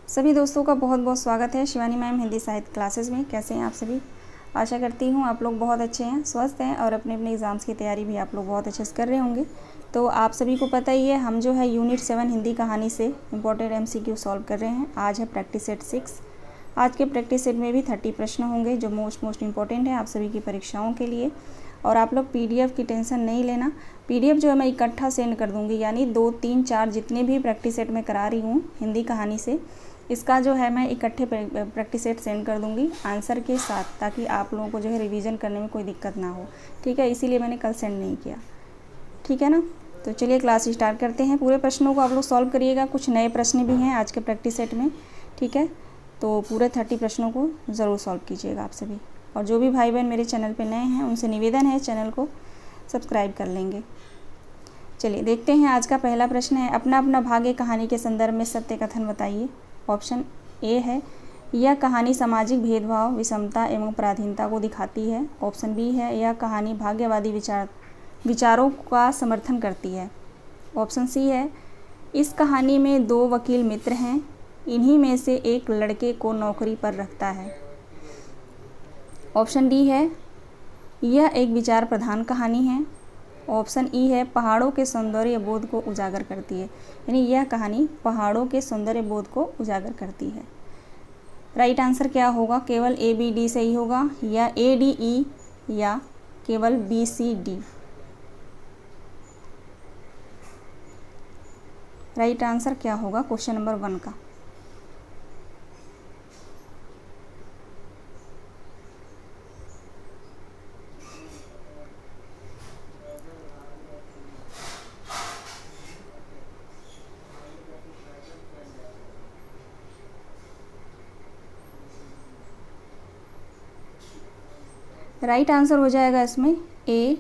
सभी दोस्तों का बहुत बहुत स्वागत है शिवानी मैम हिंदी साहित्य क्लासेस में। कैसे हैं आप सभी? आशा करती हूँ आप लोग बहुत अच्छे हैं, स्वस्थ हैं और अपने अपने एग्ज़ाम्स की तैयारी भी आप लोग बहुत अच्छे से कर रहे होंगे। तो आप सभी को पता ही है, हम जो है यूनिट 7 हिंदी कहानी से इम्पोर्टेंट MCQ सॉल्व कर रहे हैं। आज है प्रैक्टिस सेट 6। आज के प्रैक्टिस सेट में भी 30 प्रश्न होंगे जो मोस्ट इम्पोर्टेंट है आप सभी की परीक्षाओं के लिए। और आप लोग PDF की टेंशन नहीं लेना। PDF जो है मैं इकट्ठा सेंड कर दूँगी, यानी 2, 3, 4 जितने भी प्रैक्टिस सेट में करा रही हूँ हिंदी कहानी से, इसका जो है मैं इकट्ठे प्रैक्टिस सेट सेंड कर दूंगी आंसर के साथ, ताकि आप लोगों को जो है रिवीजन करने में कोई दिक्कत ना हो। ठीक है, इसीलिए मैंने कल सेंड नहीं किया। ठीक है ना? तो चलिए क्लास स्टार्ट करते हैं। पूरे प्रश्नों को आप लोग सॉल्व करिएगा। कुछ नए प्रश्न भी हैं आज के प्रैक्टिस सेट में। ठीक है, तो पूरे 30 प्रश्नों को ज़रूर सॉल्व कीजिएगा आप सभी। और जो भी भाई बहन मेरे चैनल पर नए हैं उनसे निवेदन है चैनल को सब्सक्राइब कर लेंगे। चलिए देखते हैं। आज का पहला प्रश्न है, अपना अपना भाग्य कहानी के संदर्भ में सत्य कथन बताइए। ऑप्शन ए है, यह कहानी सामाजिक भेदभाव, विषमता एवं पराधीनता को दिखाती है। ऑप्शन बी है, यह कहानी भाग्यवादी विचारों का समर्थन करती है। ऑप्शन सी है, इस कहानी में 2 वकील मित्र हैं, इन्हीं में से एक लड़के को नौकरी पर रखता है। ऑप्शन डी है, यह एक विचार प्रधान कहानी है। ऑप्शन ई है, पहाड़ों के सौंदर्य बोध को उजागर करती है, यानी यह कहानी पहाड़ों के सौंदर्य बोध को उजागर करती है। राइट आंसर क्या होगा? केवल A, B, D सही होगा, या A, D, E, या केवल B, C, D? Right answer क्या होगा क्वेश्चन नंबर 1 का? राइट आंसर हो जाएगा इसमें A,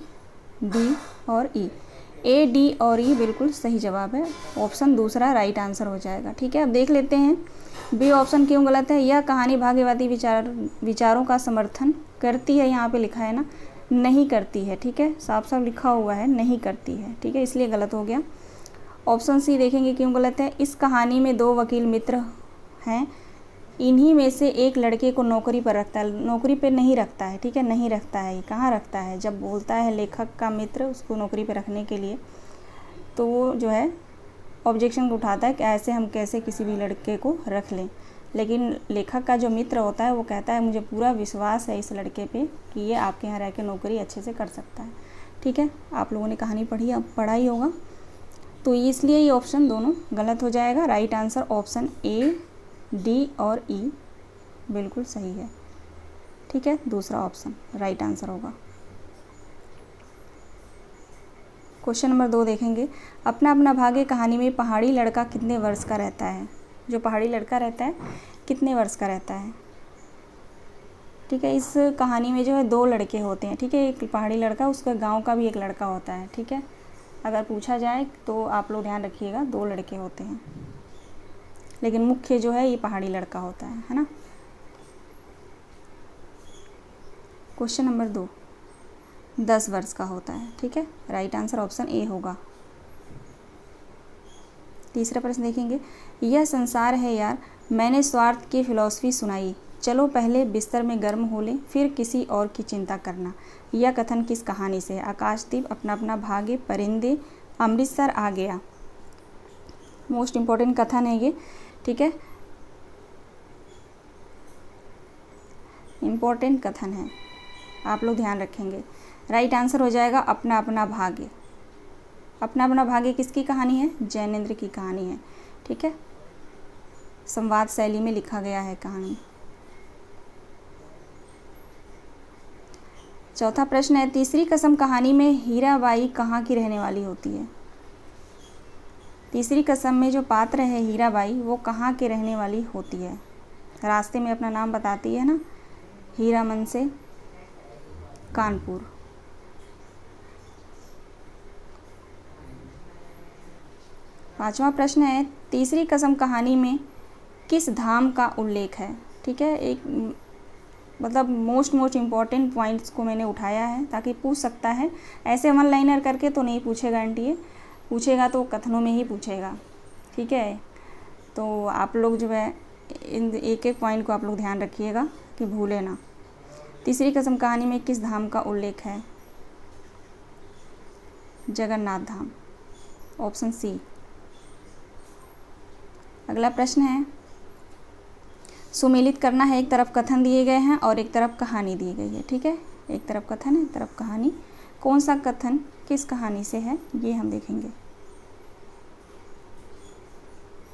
D और E। A, D और E बिल्कुल सही जवाब है। ऑप्शन दूसरा राइट आंसर हो जाएगा। ठीक है, अब देख लेते हैं बी ऑप्शन क्यों गलत है। यह कहानी भाग्यवादी विचारों का समर्थन करती है, यहाँ पे लिखा है ना, नहीं करती है। ठीक है, साफ साफ लिखा हुआ है नहीं करती है। ठीक है, इसलिए गलत हो गया। ऑप्शन सी देखेंगे क्यों गलत है। इस कहानी में 2 वकील मित्र हैं, इन्हीं में से एक लड़के को नौकरी पर रखता है। नौकरी पर नहीं रखता है। ठीक है, नहीं रखता है। ये कहाँ रखता है? जब बोलता है लेखक का मित्र उसको नौकरी पर रखने के लिए, तो वो जो है ऑब्जेक्शन उठाता है कि ऐसे हम कैसे किसी भी लड़के को रख लें। लेकिन लेखक का जो मित्र होता है वो कहता है मुझे पूरा विश्वास है इस लड़के पे कि ये आपके यहाँ रह के नौकरी अच्छे से कर सकता है। ठीक है, आप लोगों ने कहानी पढ़ा ही होगा, तो इसलिए ये ऑप्शन दोनों गलत हो जाएगा। Right answer option A, D और E बिल्कुल सही है। ठीक है, दूसरा ऑप्शन राइट आंसर होगा। क्वेश्चन नंबर 2 देखेंगे, अपना अपना भाग्य कहानी में पहाड़ी लड़का कितने वर्ष का रहता है? जो पहाड़ी लड़का रहता है कितने वर्ष का रहता है? ठीक है, इस कहानी में जो है 2 लड़के होते हैं। ठीक है, एक पहाड़ी लड़का, उसका गांव का भी एक लड़का होता है। ठीक है, अगर पूछा जाए तो आप लोग ध्यान रखिएगा, 2 लड़के होते हैं, लेकिन मुख्य जो है ये पहाड़ी लड़का होता है ना। क्वेश्चन नंबर 2 10 वर्ष का होता है। ठीक है, राइट आंसर ऑप्शन ए होगा। तीसरा प्रश्न देखेंगे, यह संसार है यार, मैंने स्वार्थ की फिलॉसफी सुनाई, चलो पहले बिस्तर में गर्म हो ले फिर किसी और की चिंता करना। यह कथन किस कहानी से है? आकाशदीप, अपना अपना भाग्य, परिंदे, अमृतसर आ गया। मोस्ट इम्पॉर्टेंट कथन है ये। ठीक है, इम्पोर्टेंट कथन है, आप लोग ध्यान रखेंगे। राइट आंसर हो जाएगा अपना अपना भाग्य। अपना अपना भाग्य किसकी कहानी है? जैनेंद्र की कहानी है। ठीक है, संवाद शैली में लिखा गया है कहानी। चौथा प्रश्न है, तीसरी कसम कहानी में हीराबाई कहाँ की रहने वाली होती है? तीसरी कसम में जो पात्र है हीराबाई, वो कहाँ के रहने वाली होती है? रास्ते में अपना नाम बताती है ना, हीरामन से कानपुर। पांचवा प्रश्न है, तीसरी कसम कहानी में किस धाम का उल्लेख है? ठीक है, एक मतलब मोस्ट इम्पॉर्टेंट पॉइंट्स को मैंने उठाया है ताकि पूछ सकता है। ऐसे 1 लाइनर करके तो नहीं पूछेगा एनटीए, पूछेगा तो कथनों में ही पूछेगा। ठीक है, तो आप लोग जो है इन एक एक पॉइंट को आप लोग ध्यान रखिएगा कि भूले ना। तीसरी कसम कहानी में किस धाम का उल्लेख है? जगन्नाथ धाम, ऑप्शन सी। अगला प्रश्न है, सुमेलित करना है। एक तरफ कथन दिए गए हैं और एक तरफ कहानी दी गई है, ठीक है। एक तरफ कथन है, एक तरफ कहानी। कौन सा कथन किस कहानी से है ये हम देखेंगे।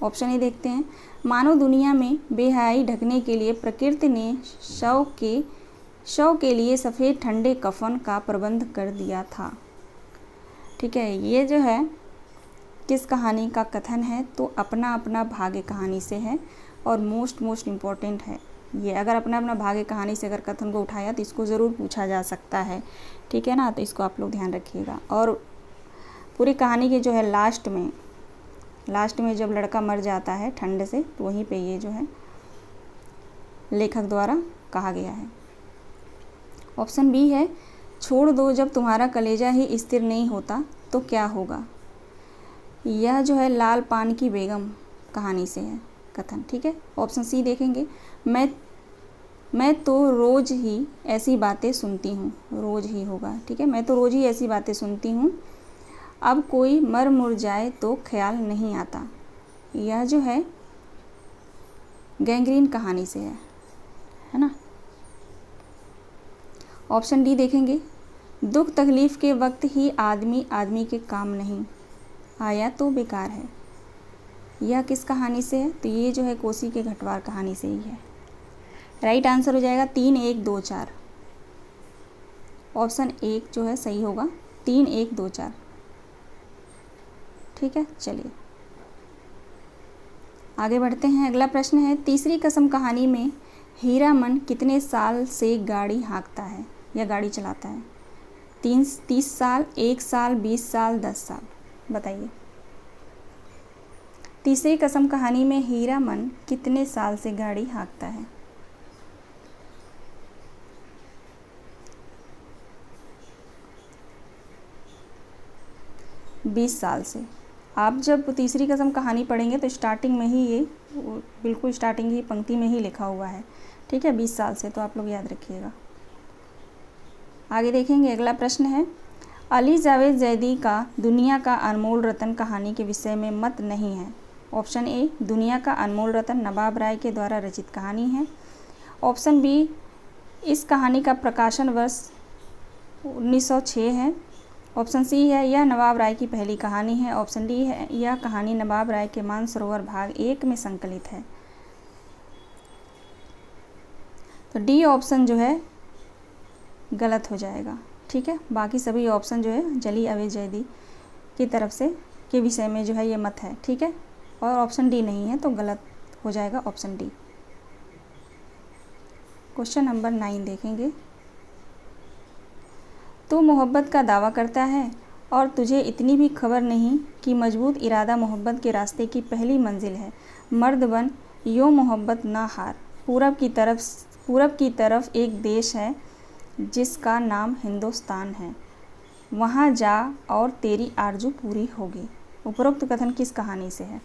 ऑप्शन ए देखते हैं। मानव दुनिया में बेहयाई ढकने के लिए प्रकृति ने शव के लिए सफ़ेद ठंडे कफन का प्रबंध कर दिया था, ठीक है। ये जो है किस कहानी का कथन है? तो अपना अपना भाग्य कहानी से है और मोस्ट इम्पॉर्टेंट है ये। अगर अपना अपना भाग्य कहानी से अगर कथन को उठाया तो इसको ज़रूर पूछा जा सकता है, ठीक है ना। तो इसको आप लोग ध्यान रखिएगा। और पूरी कहानी के जो है लास्ट में जब लड़का मर जाता है ठंड से, तो वहीं पे ये जो है लेखक द्वारा कहा गया है। ऑप्शन बी है, छोड़ दो जब तुम्हारा कलेजा ही स्थिर नहीं होता तो क्या होगा। यह जो है लाल पान की बेगम कहानी से है कथन, ठीक है। ऑप्शन सी देखेंगे। मैं तो रोज़ ही ऐसी बातें सुनती हूँ, रोज़ ही होगा, ठीक है। मैं तो रोज़ ही ऐसी बातें सुनती हूँ, अब कोई मर मुर जाए तो ख्याल नहीं आता। यह जो है गैंग्रीन कहानी से है ना। ऑप्शन डी देखेंगे। दुख तकलीफ़ के वक्त ही आदमी के काम नहीं आया तो बेकार है। यह किस कहानी से है? तो ये जो है कोसी के घटवार कहानी से ही है। राइट आंसर हो जाएगा 3, 1, 2, 4। ऑप्शन 1 जो है सही होगा, 3, 1, 2, 4, ठीक है। चलिए आगे बढ़ते हैं। अगला प्रश्न है, तीसरी कसम कहानी में हीरामन कितने साल से गाड़ी हाँकता है या गाड़ी चलाता है? 30 साल, 1 साल, 20 साल, 10 साल, बताइए। तीसरी कसम कहानी में हीरामन कितने साल से गाड़ी हाँकता है? 20 साल से। आप जब तीसरी कसम कहानी पढ़ेंगे तो स्टार्टिंग में ही ये बिल्कुल स्टार्टिंग ही पंक्ति में ही लिखा हुआ है, ठीक है, 20 साल से। तो आप लोग याद रखिएगा। आगे देखेंगे। अगला प्रश्न है, अली जावेद जैदी का दुनिया का अनमोल रतन कहानी के विषय में मत नहीं है। ऑप्शन ए, दुनिया का अनमोल रतन नवाब राय के द्वारा रचित कहानी है। ऑप्शन बी, इस कहानी का प्रकाशन वर्ष 1906 है। ऑप्शन सी है, यह नवाब राय की पहली कहानी है। ऑप्शन डी है, यह कहानी नवाब राय के मानसरोवर भाग 1 में संकलित है। तो डी ऑप्शन जो है गलत हो जाएगा, ठीक है। बाकी सभी ऑप्शन जो है अली जावेद जैदी की तरफ से के विषय में जो है ये मत है, ठीक है। और ऑप्शन डी नहीं है तो गलत हो जाएगा ऑप्शन डी। क्वेश्चन नंबर 9 देखेंगे। तू मोहब्बत का दावा करता है और तुझे इतनी भी खबर नहीं कि मजबूत इरादा मोहब्बत के रास्ते की पहली मंजिल है। मर्द बन, यो मोहब्बत ना हार। पूरब की तरफ एक देश है जिसका नाम हिंदुस्तान है। वहाँ जा और तेरी आरज़ू पूरी होगी। उपरोक्त कथन किस कहानी से है?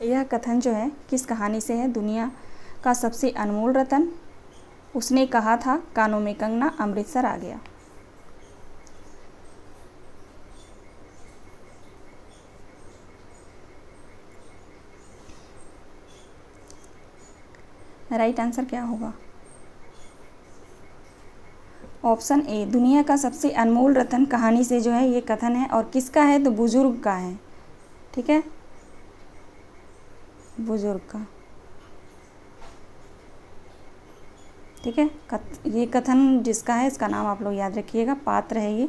यह कथन जो है किस कहानी से है? दुनिया का सबसे अनमोल रतन। उसने कहा था कानों में कंगना, अमृतसर आ गया। राइट आंसर क्या होगा? ऑप्शन ए, दुनिया का सबसे अनमोल रतन कहानी से जो है ये कथन है। और किसका है? तो बुजुर्ग का है, ठीक है, बुजुर्ग का, ठीक है। ये कथन जिसका है इसका नाम आप लोग याद रखिएगा। पात्र है ये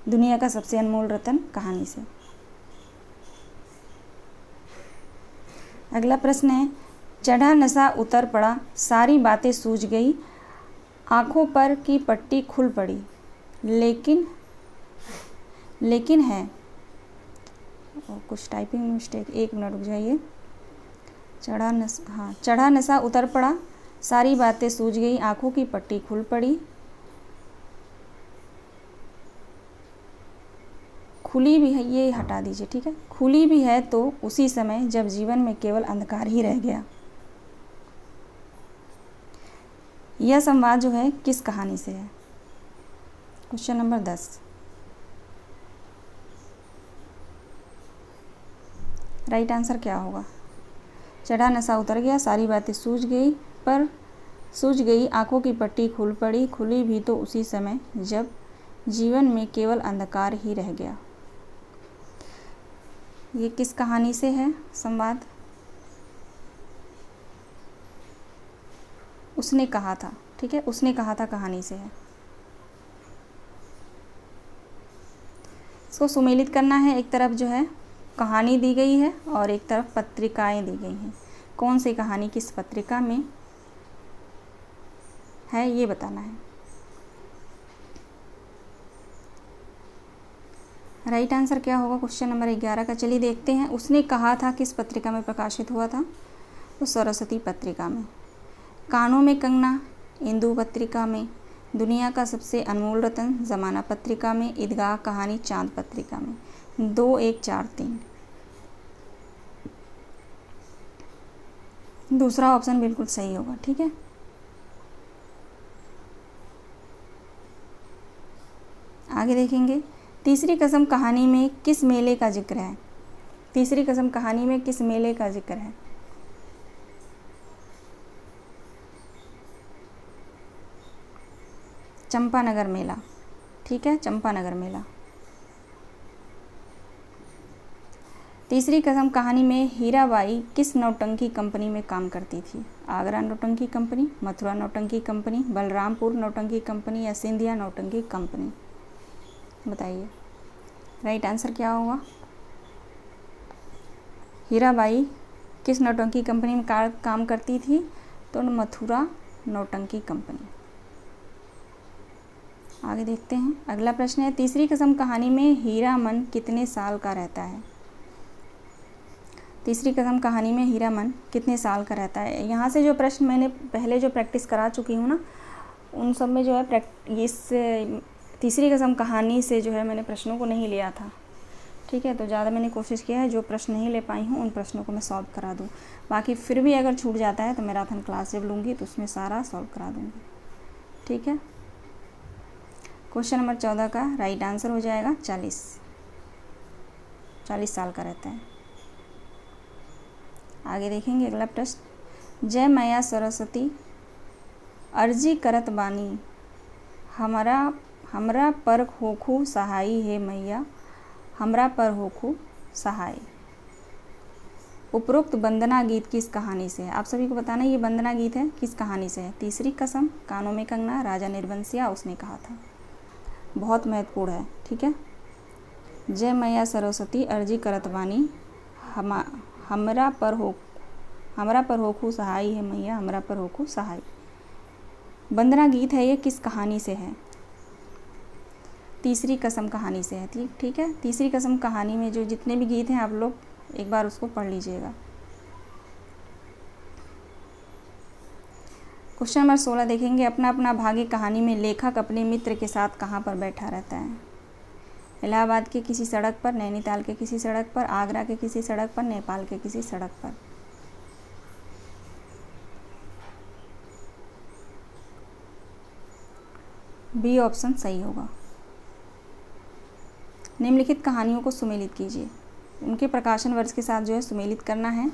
दुनिया का सबसे अनमोल रतन कहानी से। अगला प्रश्न है, चढ़ा नशा उतर पड़ा, सारी बातें सूझ गई, आँखों पर की पट्टी खुल पड़ी, लेकिन है, और कुछ टाइपिंग मिस्टेक, 1 मिनट रुक जाइए। चढ़ा नशा उतर पड़ा, सारी बातें सूझ गई, आँखों की पट्टी खुल पड़ी, खुली भी है, ये हटा दीजिए, ठीक है। खुली भी है तो उसी समय जब जीवन में केवल अंधकार ही रह गया। यह संवाद जो है किस कहानी से है? Question number 10। राइट आंसर क्या होगा? चढ़ा नशा उतर गया, सारी बातें सूझ गई, आंखों की पट्टी खुल पड़ी, खुली भी तो उसी समय जब जीवन में केवल अंधकार ही रह गया। ये किस कहानी से है संवाद? उसने कहा था, ठीक है, उसने कहा था कहानी से है। इसको सुमेलित करना है। एक तरफ जो है कहानी दी गई है और एक तरफ पत्रिकाएं दी गई हैं। कौन सी कहानी किस पत्रिका में है ये बताना है। राइट आंसर क्या होगा क्वेश्चन नंबर 11 का? चलिए देखते हैं। उसने कहा था किस पत्रिका में प्रकाशित हुआ था? तो सरस्वती पत्रिका में। कानों में कंगना इंदु पत्रिका में। दुनिया का सबसे अनमोल रतन ज़माना पत्रिका में। ईदगाह कहानी चांद पत्रिका में। 2, 1, 4, 3। दूसरा ऑप्शन बिल्कुल सही होगा, ठीक है। आगे देखेंगे। तीसरी कसम कहानी में किस मेले का जिक्र है? तीसरी कसम कहानी में किस मेले का जिक्र है? चंपानगर मेला, ठीक है, चंपानगर मेला। तीसरी कसम कहानी में हीराबाई किस नौटंकी कंपनी में काम करती थी? आगरा नौटंकी कंपनी, मथुरा नौटंकी कंपनी, बलरामपुर नौटंकी कंपनी या सिंधिया नौटंकी कंपनी? बताइए राइट आंसर क्या होगा? हीराबाई किस नौटंकी कंपनी में काम करती थी? तो मथुरा नौटंकी कंपनी। आगे देखते हैं। अगला प्रश्न है, तीसरी कसम कहानी में हीरामन कितने साल का रहता है? तीसरी कसम कहानी में हीरामन कितने साल का रहता है? यहाँ से जो प्रश्न मैंने पहले जो प्रैक्टिस करा चुकी हूँ ना, उन सब में जो है इस तीसरी कसम कहानी से जो है मैंने प्रश्नों को नहीं लिया था, ठीक है। तो ज़्यादा मैंने कोशिश किया है जो प्रश्न नहीं ले पाई हूँ उन प्रश्नों को मैं सॉल्व करा दूँ। बाकी फिर भी अगर छूट जाता है तो मैराथन क्लास जब लूँगी तो उसमें सारा सॉल्व करा दूँगी, ठीक है। क्वेश्चन नंबर 14 का राइट आंसर हो जाएगा 40 साल का रहता है। आगे देखेंगे अगला प्रश्न। जय मैया सरस्वती अर्जी करत बानी हमरा पर होखू सहाई है मैया, हमरा पर होखू सहाय। उपरोक्त वंदना गीत किस कहानी से है? आप सभी को बताना ये वंदना गीत है किस कहानी से है? तीसरी कसम, कानों में कंगना, राजा निर्बंसिया, उसने कहा था। बहुत महत्वपूर्ण है, ठीक है। जय मैया सरस्वती अर्जी करत बानी हमरा पर होखू सहाय है मैया, हमरा पर होखू सहाय। वंदना गीत है ये किस कहानी से है? तीसरी कसम कहानी से है, ठीक है। तीसरी कसम कहानी में जो जितने भी गीत हैं आप लोग एक बार उसको पढ़ लीजिएगा। क्वेश्चन नंबर 16 देखेंगे। अपना अपना भाग्य कहानी में लेखक अपने मित्र के साथ कहाँ पर बैठा रहता है? इलाहाबाद के किसी सड़क पर, नैनीताल के किसी सड़क पर, आगरा के किसी सड़क पर, नेपाल के किसी सड़क पर? बी ऑप्शन सही होगा। निम्नलिखित कहानियों को सुमेलित कीजिए। उनके प्रकाशन वर्ष के साथ जो है सुमेलित करना है।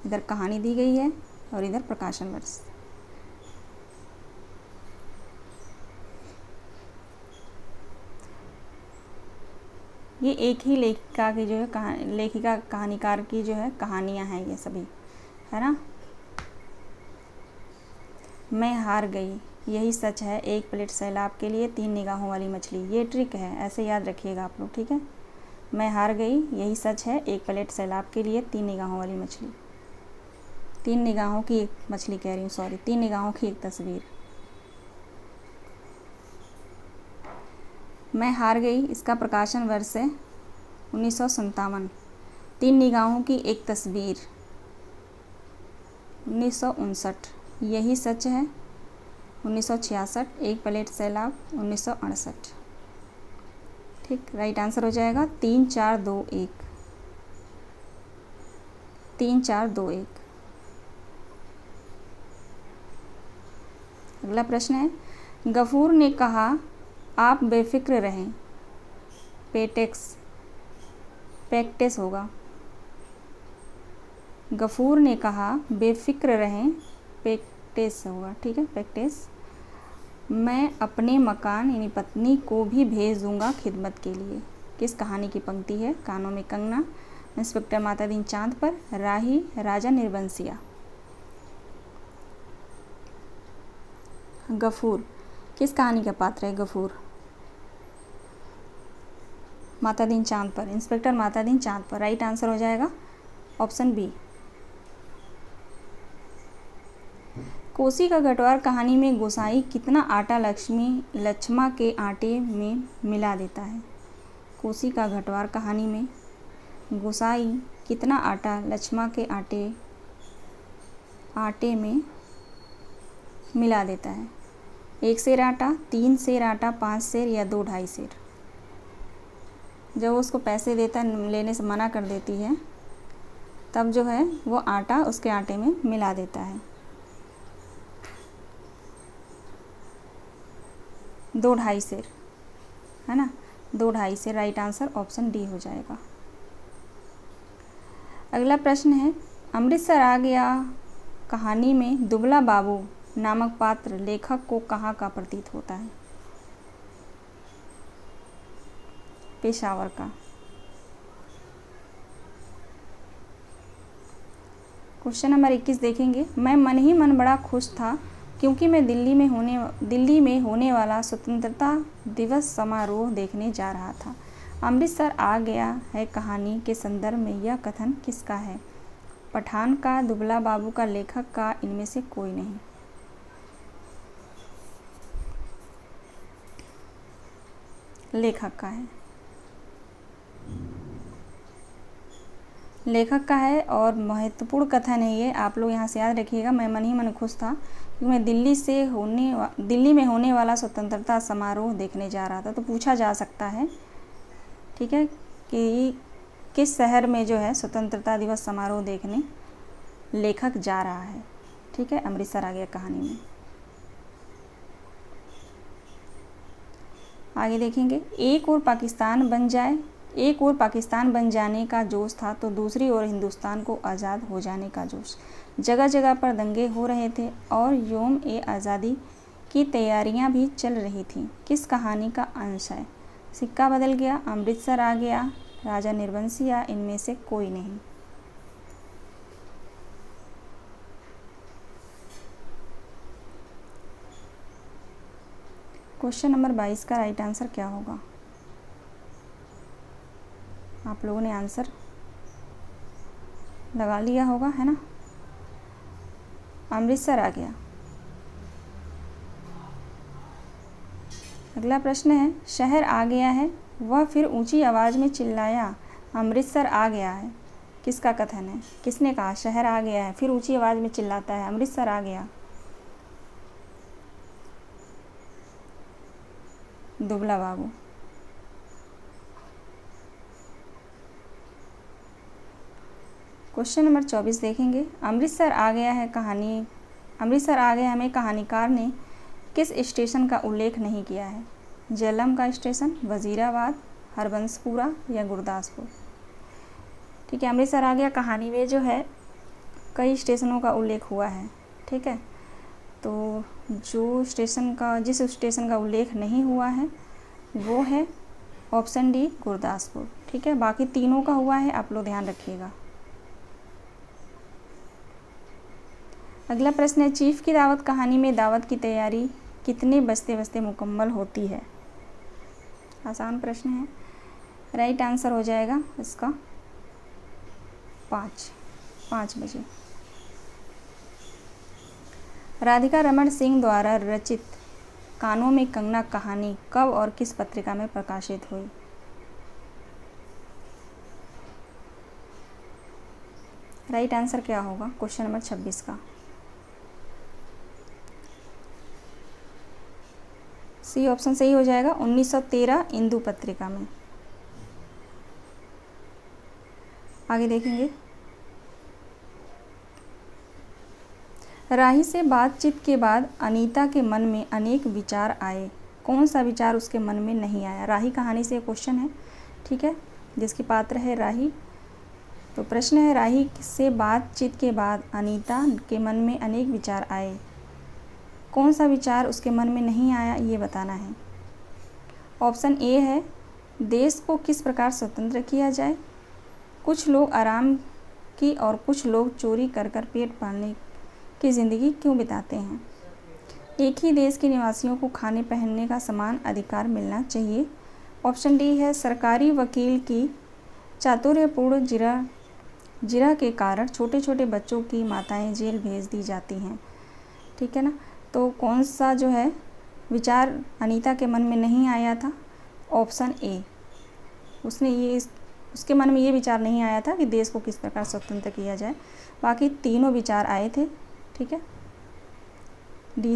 इधर कहानी दी गई है और इधर प्रकाशन वर्ष। ये एक ही लेखिका की जो है लेखिका कहानीकार की जो है कहानियाँ हैं ये सभी, है ना। मैं हार गई, यही सच है, एक प्लेट सैलाब के लिए 3 निगाहों वाली मछली। ये ट्रिक है, ऐसे याद रखिएगा आप लोग, ठीक है। मैं हार गई, यही सच है, एक प्लेट सैलाब के लिए 3 निगाहों वाली मछली। 3 निगाहों की एक मछली कह रही हूँ, सॉरी, 3 निगाहों की एक तस्वीर। मैं हार गई, इसका प्रकाशन वर्ष है 1957। 3 निगाहों की एक तस्वीर 1959। यही सच है 1966। एक प्लेट सैलाब 1968। ठीक, राइट आंसर हो जाएगा 3, 4, 2, 1। 3, 4, 2, 1। अगला प्रश्न है, गफूर ने कहा आप बेफिक्र रहें। पैक्टेस होगा। गफूर ने कहा बेफिक्र रहें, पैक्टेस होगा। ठीक है, पैक्टेस। मैं अपने मकान यानी पत्नी को भी भेज दूंगा खिदमत के लिए। किस कहानी की पंक्ति है? कानों में कंगना, इंस्पेक्टर मातादीन चांद पर, राही, राजा निर्बंसिया। गफूर किस कहानी का पात्र है? गफूर मातादीन चांद पर, इंस्पेक्टर मातादीन चांद पर। राइट आंसर हो जाएगा ऑप्शन बी। कोसी का घटवार कहानी में गोसाई कितना आटा लक्ष्मा के आटे में मिला देता है? कोसी का घटवार कहानी में गोसाई कितना आटा लक्ष्मा के आटे में मिला देता है? 1 सेर आटा, 3 सेर आटा, 5 सेर या 2-2.5 सेर? जब उसको पैसे देता लेने से मना कर देती है तब जो है वो आटा उसके आटे में मिला देता है। 2-2.5 सेर, है ना? 2-2.5 सेर। राइट आंसर ऑप्शन डी हो जाएगा। अगला प्रश्न है, अमृतसर आ गया कहानी में दुबला बाबू नामक पात्र लेखक को कहाँ का प्रतीत होता है? पेशावर का। क्वेश्चन नंबर 21 देखेंगे। मैं मन ही मन बड़ा खुश था क्योंकि मैं दिल्ली में होने वाला स्वतंत्रता दिवस समारोह देखने जा रहा था। अमृतसर आ गया है कहानी के संदर्भ में यह कथन किसका है? पठान का, दुबला बाबू का, लेखक का, इनमें से कोई नहीं। लेखक का है। लेखक का है और महत्वपूर्ण कथन है ये, आप लोग यहाँ से याद रखिएगा। मैं मन ही मन खुश था क्योंकि मैं दिल्ली में होने वाला स्वतंत्रता समारोह देखने जा रहा था। तो पूछा जा सकता है, ठीक है, कि किस शहर में जो है स्वतंत्रता दिवस समारोह देखने लेखक जा रहा है। ठीक है, अमृतसर आ गया कहानी में। आगे देखेंगे। एक और पाकिस्तान बन जाने का जोश था तो दूसरी ओर हिंदुस्तान को आज़ाद हो जाने का जोश। जगह जगह पर दंगे हो रहे थे और यौम-ए-आज़ादी की तैयारियां भी चल रही थीं। किस कहानी का अंश है? सिक्का बदल गया, अमृतसर आ गया, राजा निर्बंसिया, इनमें से कोई नहीं। क्वेश्चन नंबर 22 का राइट आंसर क्या होगा? आप लोगों ने आंसर लगा लिया होगा, है ना? अमृतसर आ गया। अगला प्रश्न है, शहर आ गया है, वह फिर ऊंची आवाज़ में चिल्लाया अमृतसर आ गया है। किसका कथन है? किसने कहा शहर आ गया है, फिर ऊंची आवाज़ में चिल्लाता है अमृतसर आ गया? दुबला बाबू। क्वेश्चन नंबर 24 देखेंगे। अमृतसर आ गया में कहानीकार ने किस स्टेशन का उल्लेख नहीं किया है? झेलम का स्टेशन, वजीराबाद, हरबंसपुरा या गुरदासपुर? ठीक है, अमृतसर आ गया कहानी में जो है कई स्टेशनों का उल्लेख हुआ है। ठीक है, तो जिस स्टेशन का उल्लेख नहीं हुआ है वो है ऑप्शन डी, गुरदासपुर। ठीक है, बाकी तीनों का हुआ है, आप लोग ध्यान रखिएगा। अगला प्रश्न है, चीफ की दावत कहानी में दावत की तैयारी कितने बजते बजते मुकम्मल होती है? आसान प्रश्न है। राइट आंसर हो जाएगा इसका 5 बजे। राधिका रमन सिंह द्वारा रचित कानों में कंगना कहानी कब और किस पत्रिका में प्रकाशित हुई? राइट आंसर क्या होगा क्वेश्चन नंबर 26 का? सी ऑप्शन सही हो जाएगा, 1913 इंदु पत्रिका में। आगे देखेंगे। राही से बातचीत के बाद अनीता के मन में अनेक विचार आए। कौन सा विचार उसके मन में नहीं आया? राही कहानी से क्वेश्चन है, ठीक है, जिसके पात्र है राही। तो प्रश्न है, राही से बातचीत के बाद अनीता के मन में अनेक विचार आए। कौन सा विचार उसके मन में नहीं आया, ये बताना है। ऑप्शन ए है, देश को किस प्रकार स्वतंत्र किया जाए। कुछ लोग आराम की और कुछ लोग चोरी कर कर पेट पालने की ज़िंदगी क्यों बिताते हैं। एक ही देश के निवासियों को खाने पहनने का समान अधिकार मिलना चाहिए। ऑप्शन डी है, सरकारी वकील की चातुर्यपूर्ण जिरह के कारण छोटे छोटे बच्चों की माताएं जेल भेज दी जाती हैं, ठीक है ना। तो कौन सा जो है विचार अनीता के मन में नहीं आया था? ऑप्शन ए, उसके मन में ये विचार नहीं आया था कि देश को किस प्रकार स्वतंत्र किया जाए। बाकी तीनों विचार आए थे, ठीक है, डी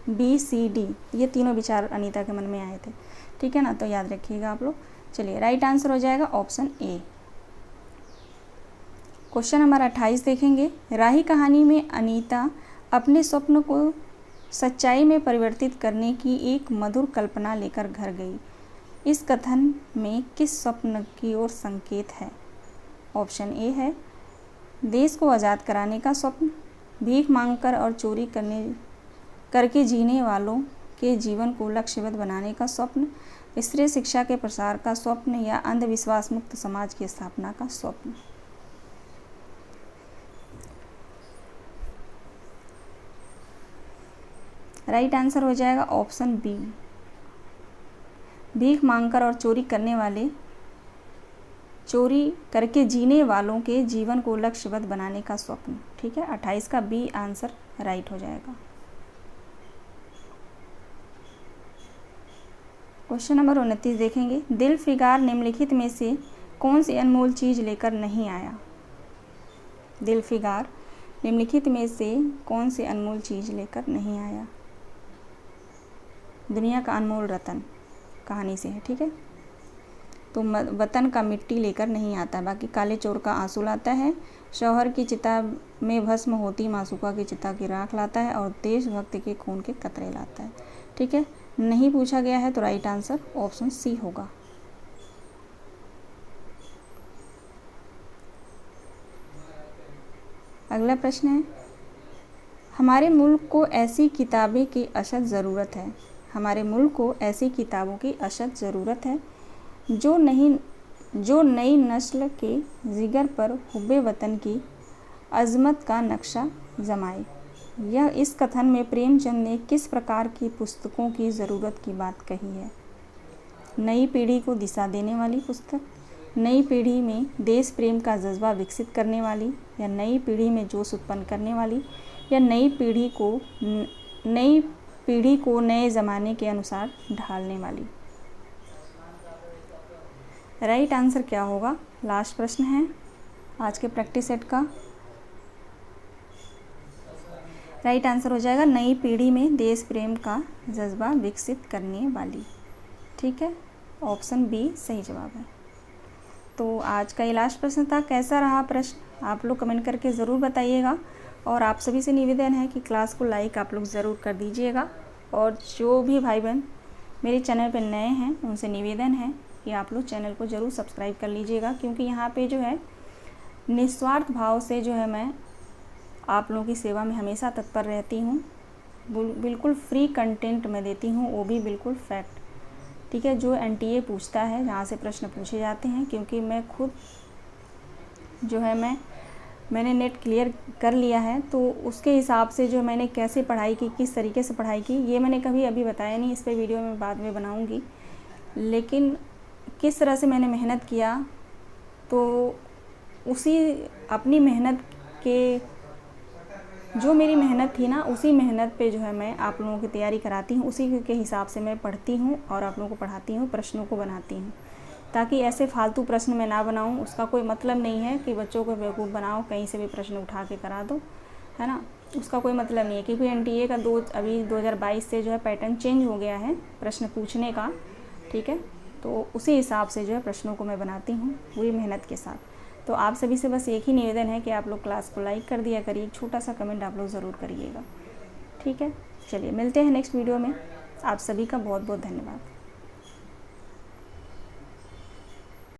बी सी डी, ये तीनों विचार अनीता के मन में आए थे, ठीक है ना। तो याद रखिएगा आप लोग। चलिए, राइट आंसर हो जाएगा ऑप्शन ए। क्वेश्चन नंबर 28 देखेंगे। राही कहानी में अनीता अपने स्वप्न को सच्चाई में परिवर्तित करने की एक मधुर कल्पना लेकर घर गई। इस कथन में किस स्वप्न की ओर संकेत है? ऑप्शन ए है, देश को आज़ाद कराने का स्वप्न, भीख मांगकर और चोरी करके जीने वालों के जीवन को लक्ष्यबद्ध बनाने का स्वप्न, स्त्री शिक्षा के प्रसार का स्वप्न, या अंधविश्वास मुक्त समाज की स्थापना का स्वप्न। राइट आंसर हो जाएगा ऑप्शन बी, भीख मांगकर और चोरी करके जीने वालों के जीवन को लक्ष्यबद्ध बनाने का स्वप्न, ठीक है। 28 का बी आंसर राइट हो जाएगा। क्वेश्चन नंबर 29 देखेंगे। दिलफिगार निम्नलिखित में से कौन सी अनमोल चीज़ लेकर नहीं आया? दिलफिगार निम्नलिखित में से कौन सी अनमोल चीज़ लेकर नहीं आया? दुनिया का अनमोल रतन कहानी से है, ठीक है। तो वतन का मिट्टी लेकर नहीं आता, बाकी काले चोर का आंसू लाता है, शौहर की चिता में भस्म होती मासूका की चिता की राख लाता है, और देशभक्ति के खून के कतरे लाता है, ठीक है। नहीं पूछा गया है तो राइट आंसर ऑप्शन सी होगा। अगला प्रश्न है, हमारे मुल्क को ऐसी किताबें की अशद ज़रूरत है। हमारे मुल्क को ऐसी किताबों की अशद ज़रूरत है जो नई नस्ल के जिगर पर हुब्बे वतन की अज़मत का नक्शा जमाए। यह इस कथन में प्रेमचंद ने किस प्रकार की पुस्तकों की ज़रूरत की बात कही है? नई पीढ़ी को दिशा देने वाली पुस्तक, नई पीढ़ी में देश प्रेम का जज्बा विकसित करने वाली, या नई पीढ़ी में जोश उत्पन्न करने वाली, या नई पीढ़ी को नए ज़माने के अनुसार ढालने वाली। राइट आंसर क्या होगा? लास्ट प्रश्न है आज के प्रैक्टिस सेट का। राइट आंसर हो जाएगा नई पीढ़ी में देश प्रेम का जज्बा विकसित करने वाली, ठीक है। ऑप्शन बी सही जवाब है। तो आज का ये लास्ट प्रश्न था। कैसा रहा प्रश्न आप लोग कमेंट करके ज़रूर बताइएगा, और आप सभी से निवेदन है कि क्लास को लाइक आप लोग ज़रूर कर दीजिएगा, और जो भी भाई बहन मेरे चैनल पर नए हैं उनसे निवेदन है कि आप लोग चैनल को ज़रूर सब्सक्राइब कर लीजिएगा, क्योंकि यहाँ पे जो है निस्वार्थ भाव से जो है मैं आप लोगों की सेवा में हमेशा तत्पर रहती हूँ। बिल्कुल फ्री कंटेंट मैं देती हूँ, वो भी बिल्कुल फैक्ट, ठीक है, जो NTA पूछता है, जहाँ से प्रश्न पूछे जाते हैं। क्योंकि मैं खुद जो है मैंने नेट क्लियर कर लिया है, तो उसके हिसाब से जो मैंने कैसे पढ़ाई की, किस तरीके से पढ़ाई की, ये मैंने कभी अभी बताया नहीं। इस पर वीडियो मैं बाद में बनाऊँगी, लेकिन किस तरह से मैंने मेहनत किया, तो उसी अपनी मेहनत के जो मेरी मेहनत थी ना, उसी मेहनत पे जो है मैं आप लोगों की तैयारी कराती हूँ। उसी के हिसाब से मैं पढ़ती हूँ और आप लोगों को पढ़ाती हूँ, प्रश्नों को बनाती हूँ, ताकि ऐसे फालतू प्रश्न मैं ना बनाऊँ। उसका कोई मतलब नहीं है कि बच्चों को बेवकूफ़ बनाओ, कहीं से भी प्रश्न उठा के करा दो, है ना, उसका कोई मतलब नहीं है। क्योंकि NTA का अभी 2022 से जो है पैटर्न चेंज हो गया है प्रश्न पूछने का, ठीक है। तो उसी हिसाब से जो है प्रश्नों को मैं बनाती हूँ पूरी मेहनत के साथ। तो आप सभी से बस एक ही निवेदन है कि आप लोग क्लास को लाइक कर दिया करिए, एक छोटा सा कमेंट आप लोग ज़रूर करिएगा। ठीक है, चलिए मिलते हैं नेक्स्ट वीडियो में। आप सभी का बहुत बहुत धन्यवाद।